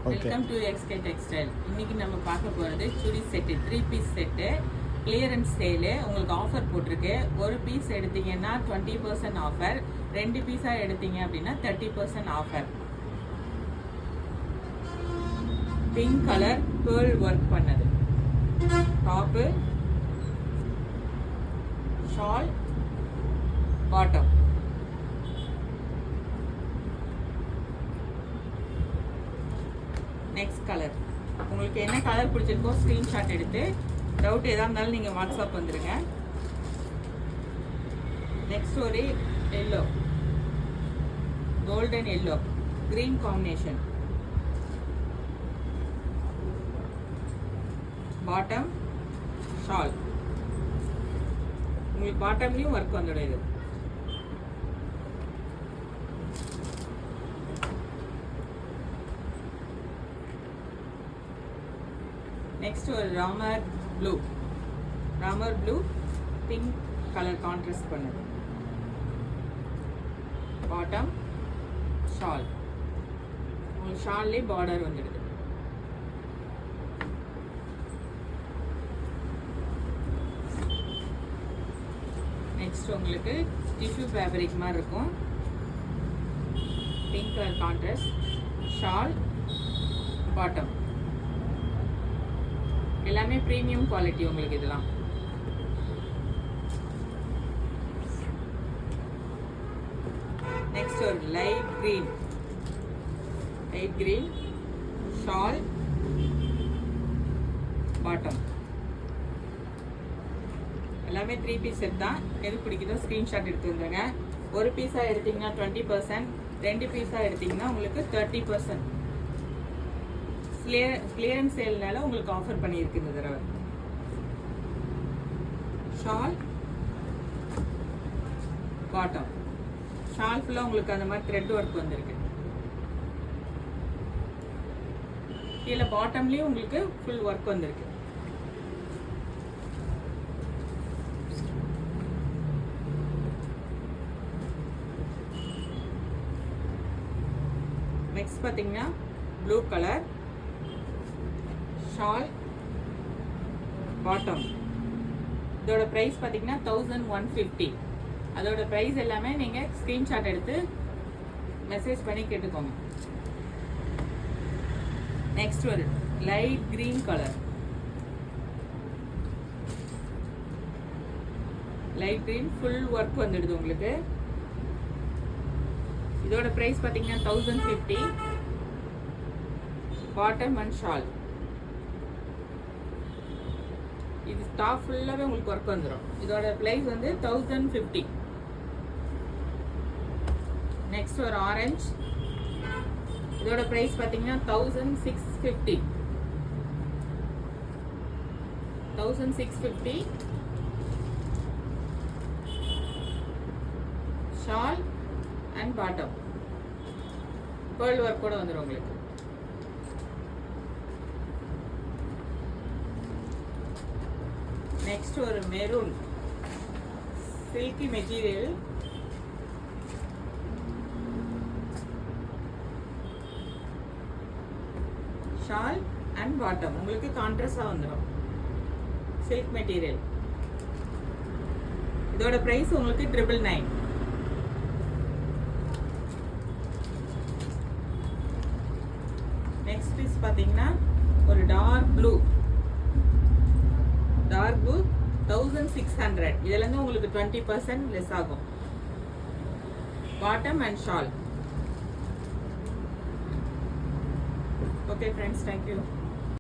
Welcome to எக்ஸ்கே textile. இன்னைக்கு நம்ம பார்க்க போகிறது சுடி செட்டு, 3 பீஸ் செட்டு. கிளியரன்ஸ் சேலு உங்களுக்கு ஆஃபர் போட்டிருக்கு. ஒரு பீஸ் எடுத்தீங்கன்னா 20% ஆஃபர், 2 பீஸாக எடுத்தீங்க அப்படின்னா 30% offer. Pink colour pearl work பண்ணது top, shawl, bottom. Next colour, உங்களுக்கு என்ன கலர் பிடிச்சிருக்கோ ஸ்க்ரீன்ஷாட் எடுத்து டவுட் எதாக இருந்தாலும் நீங்கள் வாட்ஸ்அப் வந்துடுங்க. நெக்ஸ்ட் ஒரு yellow, golden yellow, green combination. Bottom, shawl. உங்களுக்கு பாட்டம்லேயும் ஒர்க் வந்துடுது. நெக்ஸ்ட் ஒரு Ramar blue pink colour contrast பண்ணுது. Bottom, shawl. உங்களுக்கு ஷால்லே பார்டர் வந்துடுது. நெக்ஸ்ட் உங்களுக்கு டிஷ்யூ ஃபேப்ரிக் மாதிரி இருக்கும், pink colour contrast, shawl, bottom. எல்லாமே ப்ரீமியம் குவாலிட்டி உங்களுக்கு இதெல்லாம். நெக்ஸ்ட் ஒரு லைட் கிரீன் ஷால், பாட்டம். எல்லாமே 3 பீஸ் செட் தான். எது பிடிக்குதோ ஸ்க்ரீன்ஷாட் எடுத்து வந்துருங்க. ஒரு பீஸாக எடுத்தீங்கன்னா 20%, 2 பீஸாக எடுத்தீங்கன்னா உங்களுக்கு 30%. கிளியரன்ஸ் சேல்னால உங்களுக்கு ஆஃபர் பண்ணியிருக்கு இந்த தடவை. Shawl, bottom. ஷால் ஃபுல்லாக உங்களுக்கு அந்த மாதிரி த்ரெட் ஒர்க் வந்திருக்கு. கீழே பாட்டம்லேயும் உங்களுக்கு ஃபுல் ஒர்க் வந்திருக்கு. நெக்ஸ்ட் பார்த்தீங்கன்னா ப்ளூ கலர், ஷால், பாட்டம். இதோட ப்ரைஸ் பார்த்தீங்கன்னா 1150. அதோட ப்ரைஸ் எல்லாமே நீங்கள் ஸ்க்ரீன்ஷாட் எடுத்து மெசேஜ் பண்ணி கேட்டுக்கோங்க. நெக்ஸ்ட் ஒரு light green colour, light green full work வந்துடுது உங்களுக்கு. இதோட ப்ரைஸ் பார்த்தீங்கன்னா 1050. Bottom and shawl. இது டாப் ஃபுல்லாகவே உங்களுக்கு ஒர்க் வந்துடும். இதோட ப்ரைஸ் வந்து 1050. நெக்ஸ்ட் ஒரு ஆரஞ்ச், இதோட ப்ரைஸ் பார்த்தீங்கன்னா 1650. 1650. Shawl and bottom, pearl work கூட வந்துடும் உங்களுக்கு. நெக்ஸ்ட் ஒரு maroon silky material, shawl and bottom உங்களுக்கு கான்ட்ராஸ்டாக வந்துடும். Silk material. இதோட ப்ரைஸ் உங்களுக்கு 999. நெக்ஸ்ட் பீஸ் பார்த்தீங்கன்னா ஒரு டார்க் ப்ளூ 1600. இதுலேருந்து உங்களுக்கு 20% லெஸ் ஆகும். Bottom and shawl. Okay friends, thank you.